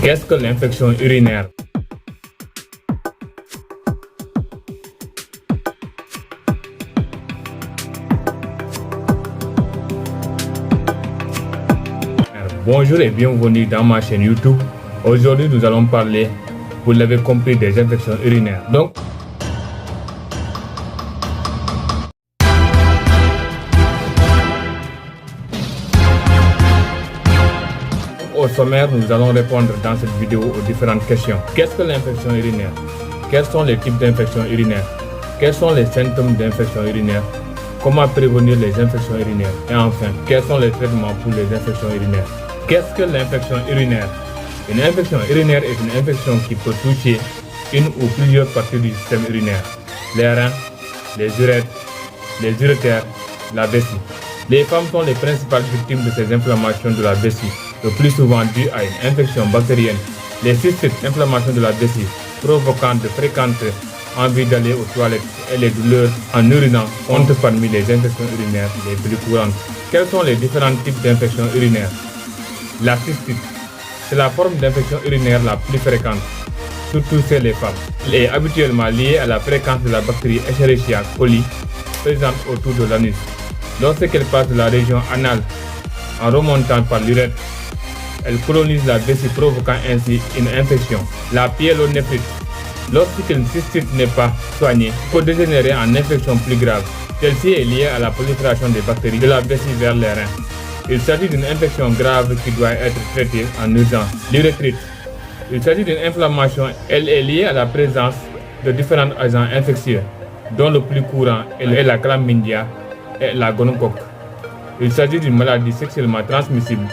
Qu'est-ce que l'infection urinaire? Bonjour et bienvenue dans ma chaîne YouTube. Aujourd'hui, nous allons parler, vous l'avez compris, des infections urinaires. Donc, au sommaire, nous allons répondre dans cette vidéo aux différentes questions. Qu'est-ce que l'infection urinaire? Quels sont les types d'infections urinaires? Quels sont les symptômes d'infection urinaire? Comment prévenir les infections urinaires? Et enfin, quels sont les traitements pour les infections urinaires? Qu'est-ce que l'infection urinaire? Une infection urinaire est une infection qui peut toucher une ou plusieurs parties du système urinaire. Les reins, les urètres, les urétères, la vessie. Les femmes sont les principales victimes de ces inflammations de la vessie, le plus souvent dues à une infection bactérienne. Les cystites, inflammations de la vessie, provoquant de fréquentes envies d'aller aux toilettes et les douleurs en urinant comptent parmi les infections urinaires les plus courantes. Quels sont les différents types d'infections urinaires? La cystite, c'est la forme d'infection urinaire la plus fréquente, surtout chez les femmes. Elle est habituellement liée à la fréquence de la bactérie Escherichia coli présente autour de l'anus. Lorsqu'elle passe de la région anale en remontant par l'urètre, elle colonise la vessie provoquant ainsi une infection. La pyélonéphrite, lorsqu'une cystite n'est pas soignée, peut dégénérer en infection plus grave. Celle-ci est liée à la prolifération des bactéries de la vessie vers les reins. Il s'agit d'une infection grave qui doit être traitée en urgence. L'urétrite, il s'agit d'une inflammation. Elle est liée à la présence de différents agents infectieux, dont le plus courant est la chlamydia et la gonocoque. Il s'agit d'une maladie sexuellement transmissible,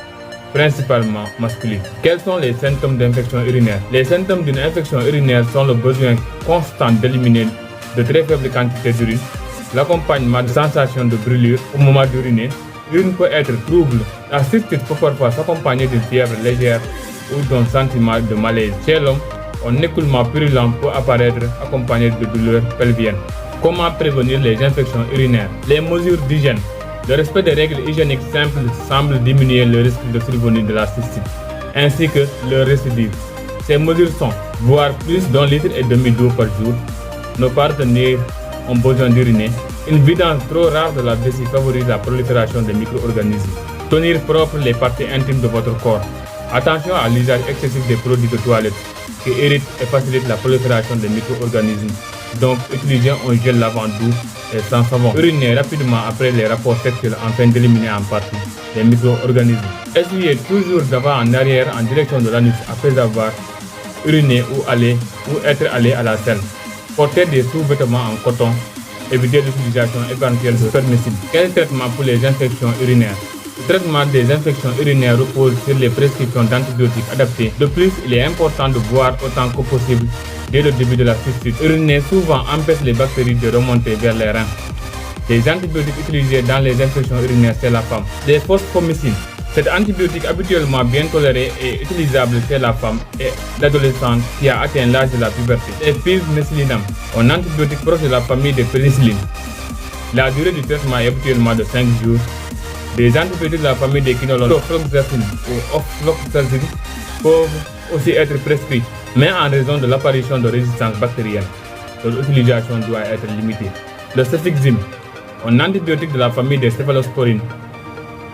principalement masculine. Quels sont les symptômes d'infection urinaire? Les symptômes d'une infection urinaire sont le besoin constant d'éliminer de très faibles quantités d'urine, l'accompagnement de sensations de brûlure au moment d'uriner. L'urine peut être trouble. La cystite peut parfois s'accompagner d'une fièvre légère ou d'un sentiment de malaise. Chez l'homme, un écoulement purulent peut apparaître accompagné de douleurs pelviennes. Comment prévenir les infections urinaires? Les mesures d'hygiène. Le respect des règles hygiéniques simples semble diminuer le risque de survenue de la cystite, ainsi que le récidive. Ces mesures sont boire plus d'1,5 litre d'eau par jour, ne pas retenir un besoin d'uriner. Une vidange trop rare de la vessie favorise la prolifération des micro-organismes. Tenir propre les parties intimes de votre corps. Attention à l'usage excessif des produits de toilette qui irritent et facilitent la prolifération des micro-organismes. Donc, utilisez un gel lavant doux et sans savon. Urinez rapidement après les rapports sexuels afin d'éliminer en partie les micro-organismes. Essuyez toujours d'avant en arrière en direction de l'anus après avoir uriné ou être allé à la selle. Portez des sous-vêtements en coton. Éviter l'utilisation éventuelle de permissibles. Quel traitement pour les infections urinaires? Le traitement des infections urinaires repose sur les prescriptions d'antibiotiques adaptées. De plus, il est important de boire autant que possible dès le début de la cystite. Uriner souvent empêche les bactéries de remonter vers les reins. Les antibiotiques utilisés dans les infections urinaires chez la femme. Les fosfomycines. Cet antibiotique habituellement bien toléré et utilisable chez la femme et l'adolescente qui a atteint l'âge de la puberté. Les pyriméthylinam, un antibiotique proche de la famille des pénicillines. La durée du traitement est habituellement de 5 jours. Des antibiotiques de la famille des quinolones, ofloxacine ou ofloxacine, peuvent aussi être prescrits, mais en raison de l'apparition de résistance bactérienne, leur utilisation doit être limitée. Le cefixime, un antibiotique de la famille des céphalosporines,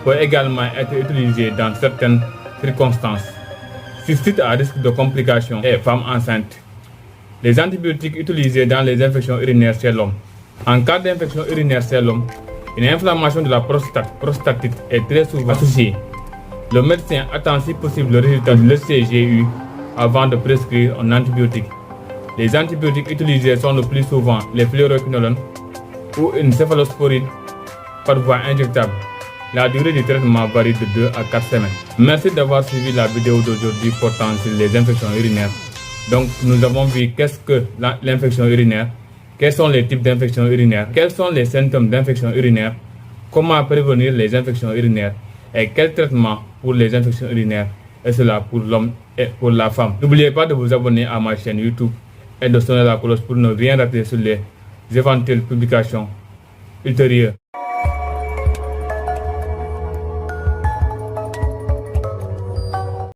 peut également être utilisé dans certaines circonstances. Cystite à risque de complications et femmes enceintes. Les antibiotiques utilisés dans les infections urinaires chez l'homme. En cas d'infection urinaire chez l'homme, une inflammation de la prostatite est très souvent associée. Le médecin attend si possible le résultat de l'ECGU avant de prescrire un antibiotique. Les antibiotiques utilisés sont le plus souvent les fluoroquinolones ou une céphalosporine par voie injectable. La durée du traitement varie de 2 à 4 semaines. Merci d'avoir suivi la vidéo d'aujourd'hui portant sur les infections urinaires. Donc, nous avons vu qu'est-ce que l'infection urinaire, quels sont les types d'infections urinaires, quels sont les symptômes d'infection urinaire, comment prévenir les infections urinaires et quel traitement pour les infections urinaires, et cela pour l'homme et pour la femme. N'oubliez pas de vous abonner à ma chaîne YouTube et de sonner la cloche pour ne rien rater sur les éventuelles publications ultérieures.